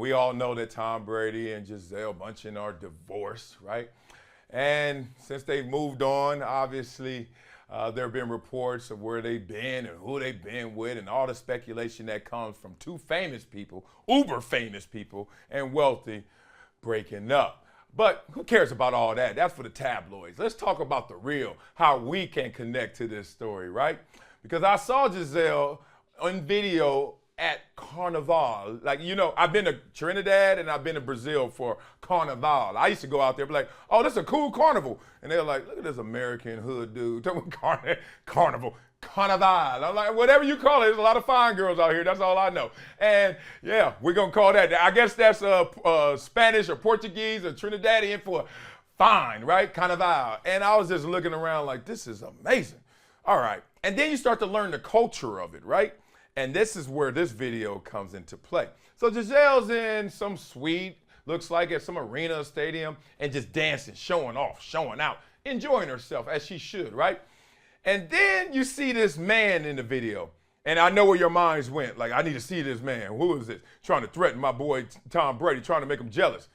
we all know that Tom Brady and Gisele Bündchen are divorced, right? And since they've moved on, obviously, there have been reports of where they've been and who they've been with and all the speculation that comes from two famous people, uber famous people, and wealthy breaking up. But who cares about all that? That's for the tabloids. Let's talk about the real, how we can connect to this story, right? Because I saw Gisele on video at Carnival. Like, you know, I've been to Trinidad and I've been to Brazil for Carnival. I used to go out there and be like, oh, this is a cool carnival. And they're like, look at this American hood dude. Carnival. Carnival. I'm like, whatever you call it, there's a lot of fine girls out here. That's all I know. And yeah, we're going to call that. I guess that's Spanish or Portuguese or Trinidadian for fine, right? Carnival. And I was just looking around like, this is amazing. All right. And then you start to learn the culture of it, right? And this is where this video comes into play. So Gisele's in some suite, looks like at some arena, stadium, and just dancing, showing off, showing out, enjoying herself as she should, right? And then you see this man in the video. And I know where your minds went. Like, I need to see this man. Who is this? Trying to threaten my boy Tom Brady, trying to make him jealous.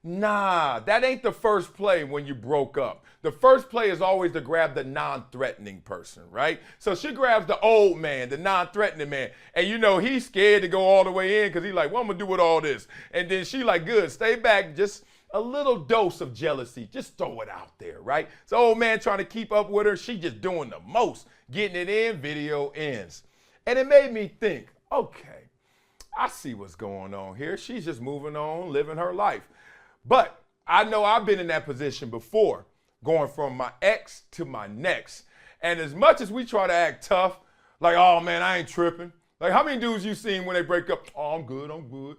Nah, that ain't the first play when you broke up. The first play is always to grab the non-threatening person, right? So she grabs the old man, the non-threatening man. And you know, he's scared to go all the way in because he's like, what I'm going to do with all this? And then she like, good, stay back, just a little dose of jealousy. Just throw it out there, right? So old man trying to keep up with her. She just doing the most. Getting it in, video ends. And it made me think, okay, I see what's going on here. She's just moving on, living her life. But I know I've been in that position before, going from my ex to my next. And as much as we try to act tough, like, oh man, I ain't tripping. Like, how many dudes you seen when they break up? Oh, I'm good, I'm good.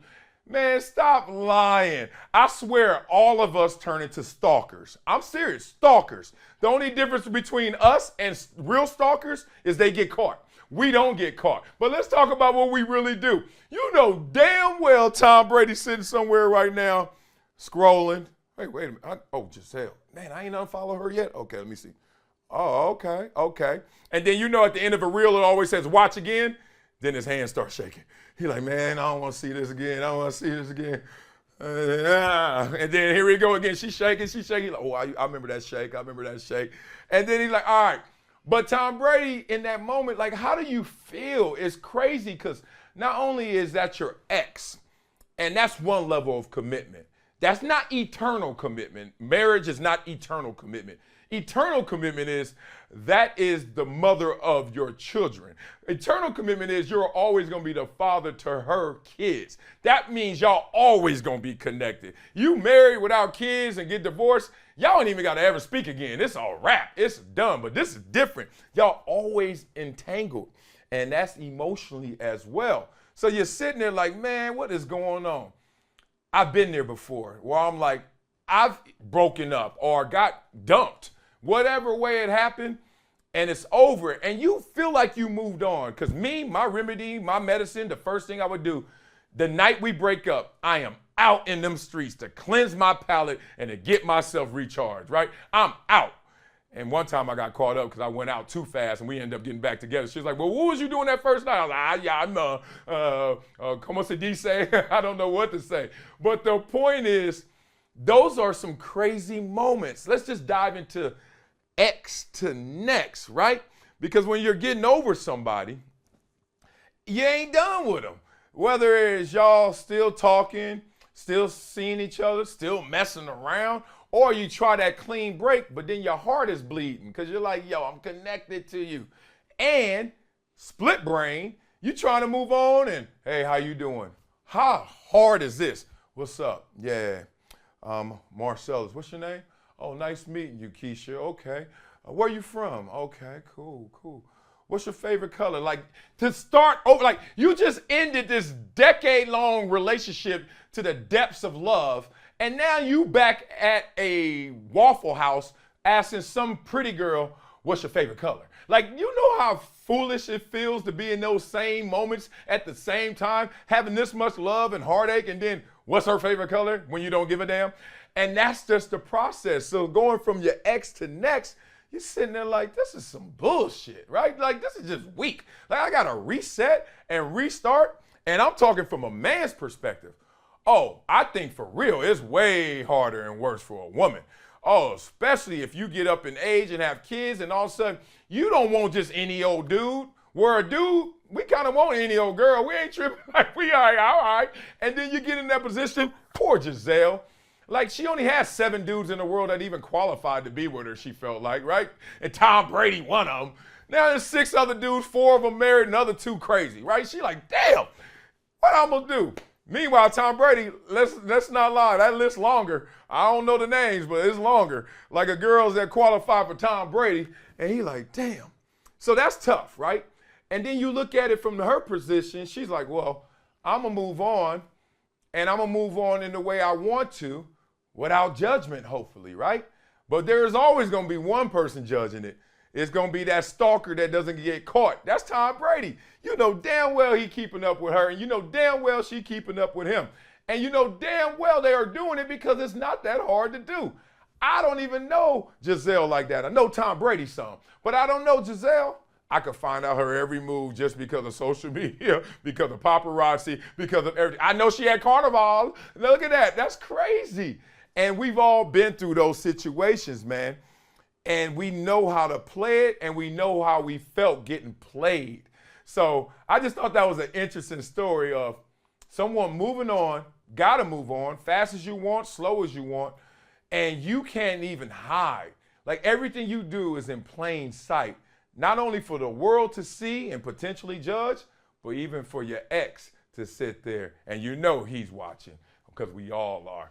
Man, stop lying. I swear all of us turn into stalkers. I'm serious, stalkers. The only difference between us and real stalkers is they get caught. We don't get caught. But let's talk about what we really do. You know damn well Tom Brady's sitting somewhere right now, scrolling. Wait a minute. Oh, Gisele. Man, I ain't unfollow her yet. Okay, let me see. Oh, okay. And then you know at the end of a reel, it always says, watch again. Then his hands start shaking. He's like, man, I don't want to see this again. I don't want to see this again. And then here we go again. She's shaking. Like, oh, I remember that shake. And then he's like, all right. But Tom Brady, in that moment, like, how do you feel? It's crazy because not only is that your ex, and that's one level of commitment. That's not eternal commitment. Marriage is not eternal commitment. Eternal commitment is the mother of your children. Eternal commitment is you're always going to be the father to her kids. That means y'all always going to be connected. You married without kids and get divorced, y'all ain't even got to ever speak again. It's a wrap. It's done. But this is different. Y'all always entangled. And that's emotionally as well. So you're sitting there like, man, what is going on? I've been there before where I'm like, I've broken up or got dumped, whatever way it happened, and it's over. And you feel like you moved on. Because me, my remedy, my medicine, the first thing I would do, the night we break up, I am out in them streets to cleanse my palate and to get myself recharged, right? I'm out. And one time I got caught up because I went out too fast and we ended up getting back together. She was like, well, what was you doing that first night? I was like, I'm, como se dice? I don't know what to say. But the point is, those are some crazy moments. Let's just dive into X to next, right? Because when you're getting over somebody, you ain't done with them. Whether it's y'all still talking, still seeing each other, still messing around, or you try that clean break, but then your heart is bleeding because you're like, yo, I'm connected to you. And split brain, you trying to move on and, hey, how you doing? How hard is this? What's up? Yeah, Marcellus, what's your name? Oh, nice meeting you, Keisha. Okay. Where you from? Okay, cool. What's your favorite color? Like, to start over, like, you just ended this decade-long relationship to the depths of love, and now you back at a Waffle House asking some pretty girl, what's your favorite color? Like, you know how foolish it feels to be in those same moments at the same time, having this much love and heartache, and then what's her favorite color when you don't give a damn? And that's just the process. So going from your ex to next, you're sitting there like, this is some bullshit, right? Like, this is just weak. Like, I got to reset and restart. And I'm talking from a man's perspective. Oh, I think for real, it's way harder and worse for a woman. Oh, especially if you get up in age and have kids and all of a sudden you don't want just any old dude. Where a dude, we kind of want any old girl. We ain't tripping, like we all right. And then you get in that position, poor Gisele. Like she only has 7 dudes in the world that even qualified to be with her, she felt like, right? And Tom Brady, one of them. Now there's 6 other dudes, 4 of them married, and the other 2 crazy, right? She like, damn, what I'm gonna do? Meanwhile, Tom Brady, let's not lie, that list longer. I don't know the names, but it's longer. Like a girls that qualify for Tom Brady, and he like, damn. So that's tough, right? And then you look at it from her position, she's like, well, I'm gonna move on, and I'm gonna move on in the way I want to, without judgment, hopefully, right? But there's always gonna be one person judging it. It's gonna be that stalker that doesn't get caught. That's Tom Brady. You know damn well he keeping up with her, and you know damn well she keeping up with him. And you know damn well they are doing it because it's not that hard to do. I don't even know Gisele like that. I know Tom Brady some, but I don't know Gisele. I could find out her every move just because of social media, because of paparazzi, because of everything. I know she had Carnival. Look at that. That's crazy. And we've all been through those situations, man. And we know how to play it, and we know how we felt getting played. So I just thought that was an interesting story of someone moving on, gotta move on, fast as you want, slow as you want, and you can't even hide. Like everything you do is in plain sight, not only for the world to see and potentially judge, but even for your ex to sit there and you know he's watching, because we all are.